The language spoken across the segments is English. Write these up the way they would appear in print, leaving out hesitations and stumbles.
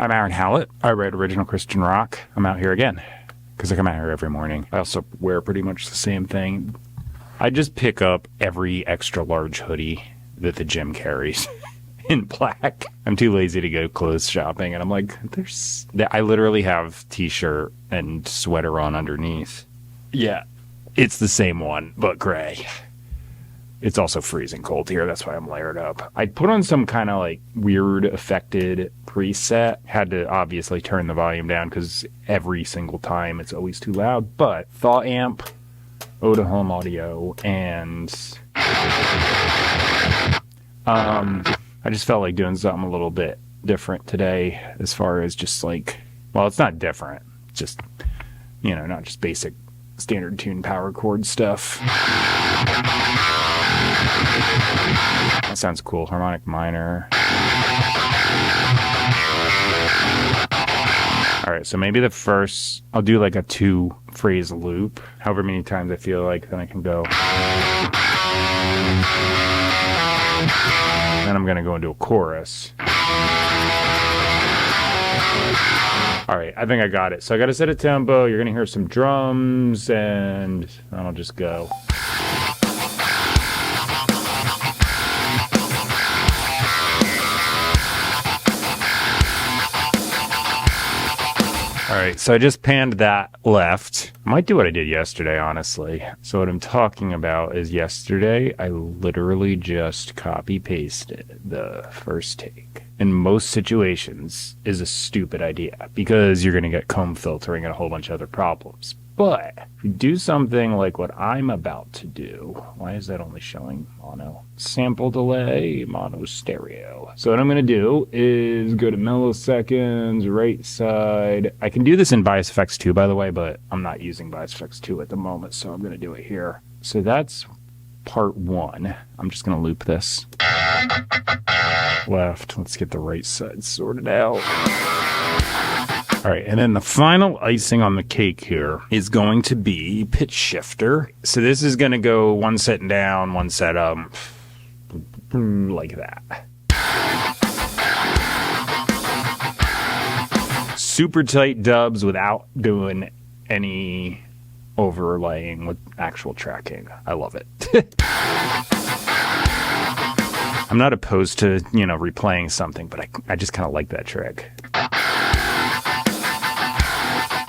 I'm Aaron Hallett. I write original Christian rock. I'm out here again because I come out here every morning. I also wear pretty much the same thing. I just pick up every extra large hoodie that the gym carries in black. I'm too lazy to go clothes shopping, and I'm like, I literally have t-shirt and sweater on underneath. Yeah, it's the same one, but gray. It's also freezing cold here. That's why I'm layered up. I put on some kind of like weird affected preset. Had to obviously turn the volume down because every single time it's always too loud. But Thaw Amp, Oda Home Audio, and I just felt like doing something a little bit different today as far as just like, well, it's not different. It's just, not just basic standard tune power chord stuff. That sounds cool. Harmonic minor. Alright, so maybe the first, I'll do like a 2-phrase loop. However many times I feel like, then I can go. Then I'm going to go into a chorus. Alright, I think I got it. So I got to set a tempo. You're going to hear some drums, and then I'll just go. Alright, so I just panned that left. I might do what I did yesterday, honestly. So what I'm talking about is yesterday, I literally just copy-pasted the first take. In most situations, is a stupid idea, because you're going to get comb filtering and a whole bunch of other problems. But if you do something like what I'm about to do, why is that only showing mono? Sample delay, mono stereo. So what I'm going to do is go to milliseconds, right side. I can do this in Bias Effects 2, by the way, but I'm not using Bias Effects 2 at the moment, so I'm going to do it here. So that's part 1. I'm just going to loop this. Left. Let's get the right side sorted out. Alright, and then the final icing on the cake here is going to be pitch shifter. So this is going to go one set down, one set up, like that. Super tight dubs without doing any overlaying with actual tracking. I love it. I'm not opposed to, replaying something, but I just kind of like that trick.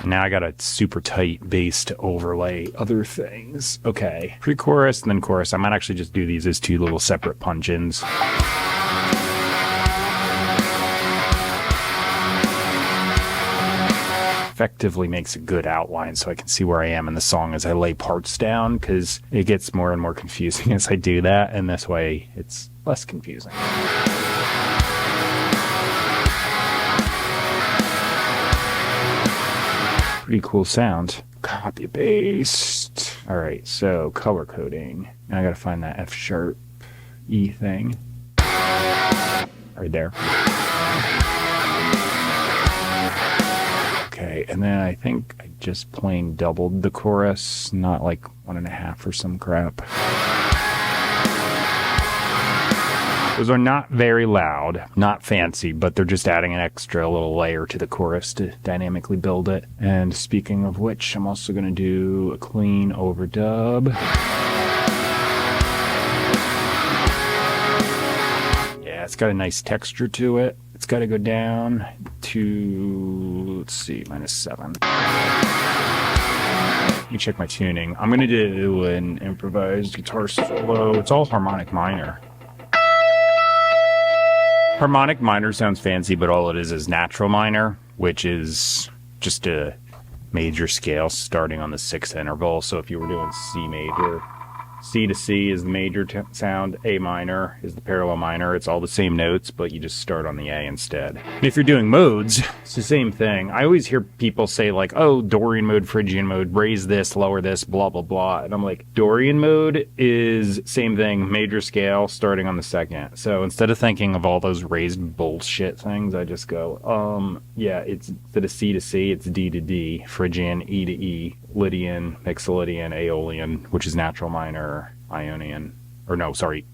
Now I got a super tight bass to overlay other things. Okay, pre-chorus and then chorus. I might actually just do these as 2 little separate punch-ins. Effectively makes a good outline so I can see where I am in the song as I lay parts down, because it gets more and more confusing as I do that, and this way it's less confusing. Pretty cool sound. Copy paste. Alright, so color coding. Now I gotta find that F sharp E thing. Right there. Okay, and then I think I just plain doubled the chorus, not like 1.5 or some crap. Those are not very loud, not fancy, but they're just adding an extra little layer to the chorus to dynamically build it. And speaking of which, I'm also going to do a clean overdub. Yeah, it's got a nice texture to it. It's got to go down to, let's see, -7. Let me check my tuning. I'm going to do an improvised guitar solo. It's all harmonic minor. Harmonic minor sounds fancy, but all it is natural minor, which is just a major scale starting on the 6th interval. So if you were doing C major, C to C is the major sound, A minor is the parallel minor. It's all the same notes, but you just start on the A instead. And if you're doing modes, it's the same thing. I always hear people say like, oh, Dorian mode, Phrygian mode, raise this, lower this, blah, blah, blah. And I'm like, Dorian mode is same thing, major scale, starting on the 2nd. So instead of thinking of all those raised bullshit things, I just go, yeah, it's instead of C to C, it's D to D, Phrygian, E to E, Lydian, Mixolydian, Aeolian, which is natural minor, Ionian, or no, sorry,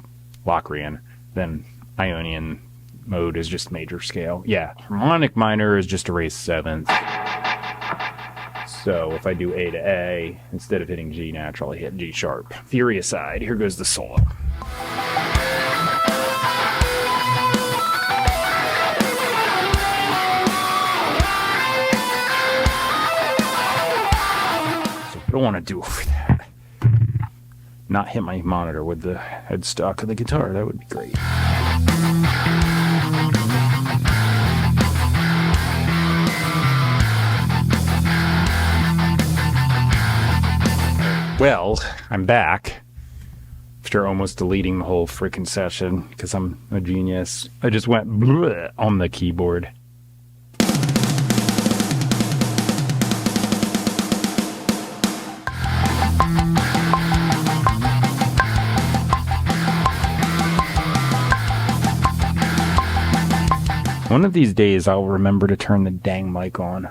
Locrian, then Ionian, mode is just major scale. Yeah, harmonic minor is just a raised seventh. So if I do A to A, instead of hitting G natural, I hit G sharp. Theory aside, here goes the solo. I don't want to do over that. Not hit my monitor with the headstock of the guitar. That would be great. Well, I'm back after almost deleting the whole freaking session because I'm a genius. I just went bleh on the keyboard. One of these days, I'll remember to turn the dang mic on.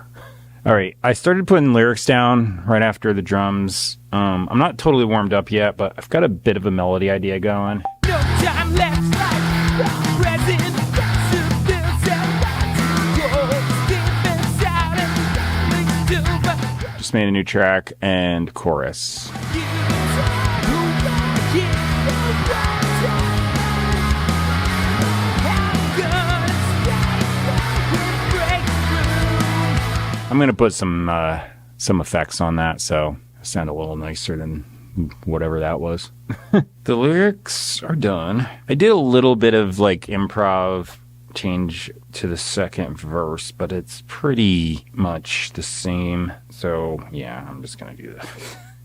All right, I started putting lyrics down right after the drums. I'm not totally warmed up yet, but I've got a bit of a melody idea going. No time left, Just made a new track and chorus. I'm going to put some effects on that, so it sound a little nicer than whatever that was. The lyrics are done. I did a little bit of like improv change to the second verse, but it's pretty much the same. So yeah, I'm just going to do that.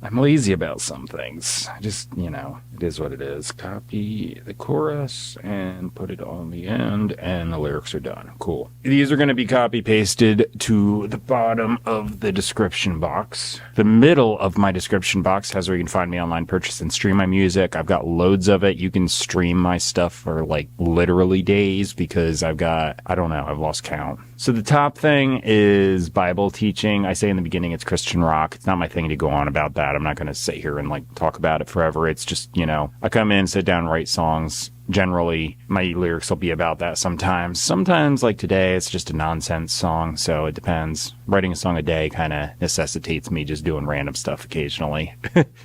I'm lazy about some things. I just, it is what it is. Copy the chorus and put it on the end, and the lyrics are done. Cool. These are going to be copy pasted to the bottom of the description box. The middle of my description box has where you can find me online, purchase and stream my music. I've got loads of it. You can stream my stuff for like literally days because I've lost count. So the top thing is Bible teaching. I say in the beginning it's Christian rock. It's not my thing to go on about that. I'm not going to sit here and like talk about it forever. It's just, I come in, sit down, write songs. Generally, my lyrics will be about that sometimes. Sometimes, like today, it's just a nonsense song, so it depends. Writing a song a day kind of necessitates me just doing random stuff occasionally.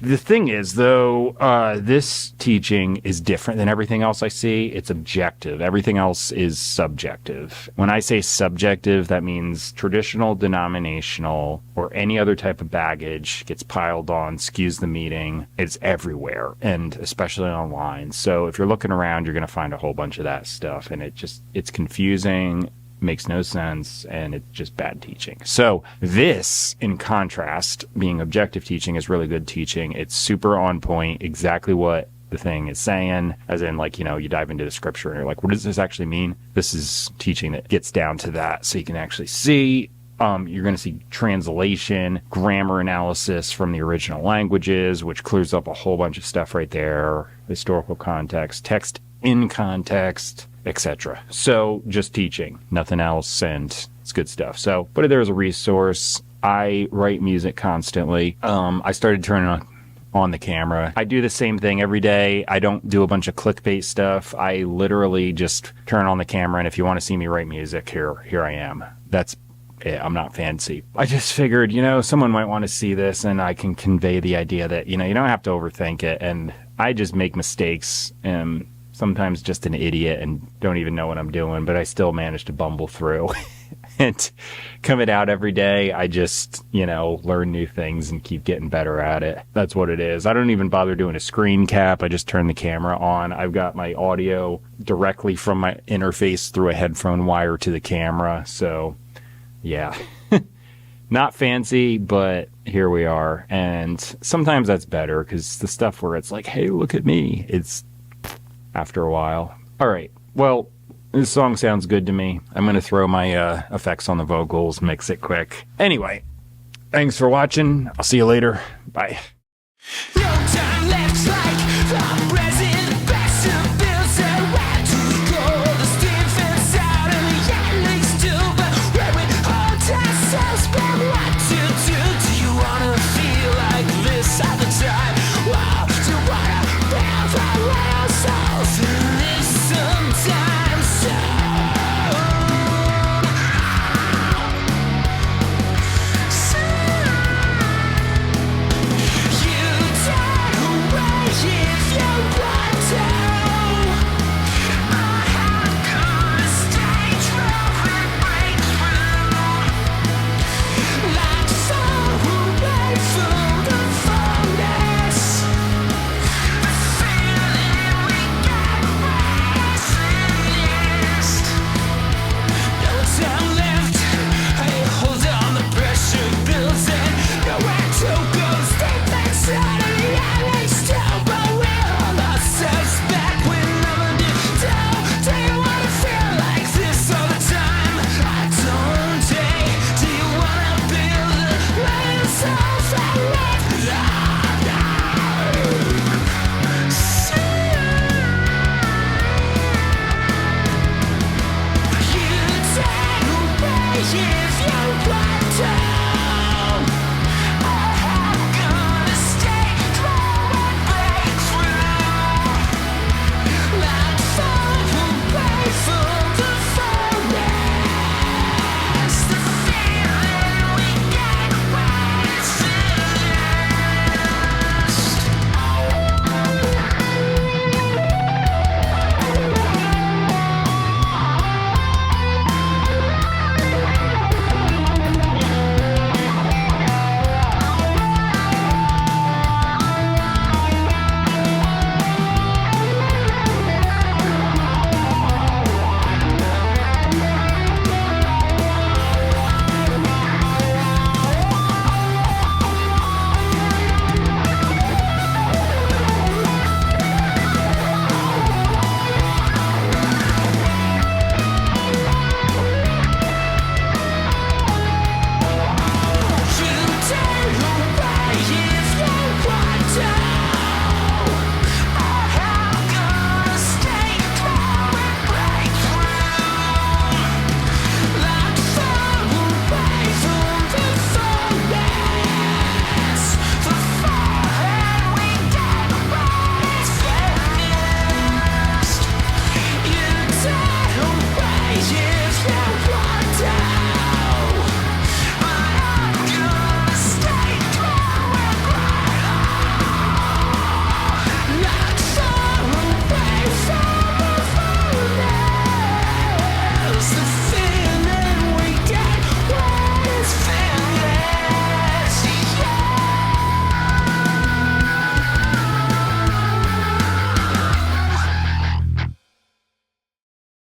The thing is, though, this teaching is different than everything else I see. It's objective. Everything else is subjective. When I say subjective, that means traditional, denominational, or any other type of baggage gets piled on, skews the meaning. It's everywhere, and especially online. So if you're looking around, you're going to find a whole bunch of that stuff, and it's confusing, makes no sense, and it's just bad teaching. So this, in contrast, being objective teaching, is really good teaching. It's super on point, exactly what the thing is saying, as in, like, you dive into the scripture and you're like, what does this actually mean? This is teaching that gets down to that, so you can actually see. You're going to see translation, grammar analysis from the original languages, which clears up a whole bunch of stuff right there, historical context, text in context, etc. So just teaching, nothing else, and it's good stuff. So put it there as a resource. I write music constantly. I started turning on the camera. I do the same thing every day. I don't do a bunch of clickbait stuff. I literally just turn on the camera, and if you want to see me write music, here I am. That's it. I'm not fancy. I just figured, someone might want to see this, and I can convey the idea that, you don't have to overthink it. And I just make mistakes, and sometimes just an idiot and don't even know what I'm doing, but I still manage to bumble through. And coming out every day, I just, learn new things and keep getting better at it. That's what it is. I don't even bother doing a screen cap. I just turn the camera on. I've got my audio directly from my interface through a headphone wire to the camera. So yeah, not fancy, but here we are. And sometimes that's better, because the stuff where it's like, hey, look at me, it's after a while. All right, well, this song sounds good to me. I'm going to throw my effects on the vocals, mix it quick. Anyway, thanks for watching. I'll see you later. Bye. No time left, like the present, best of bills and where to go. The steam fits out and the yet leaks too, but where we hold ourselves, but what to do? Do you wanna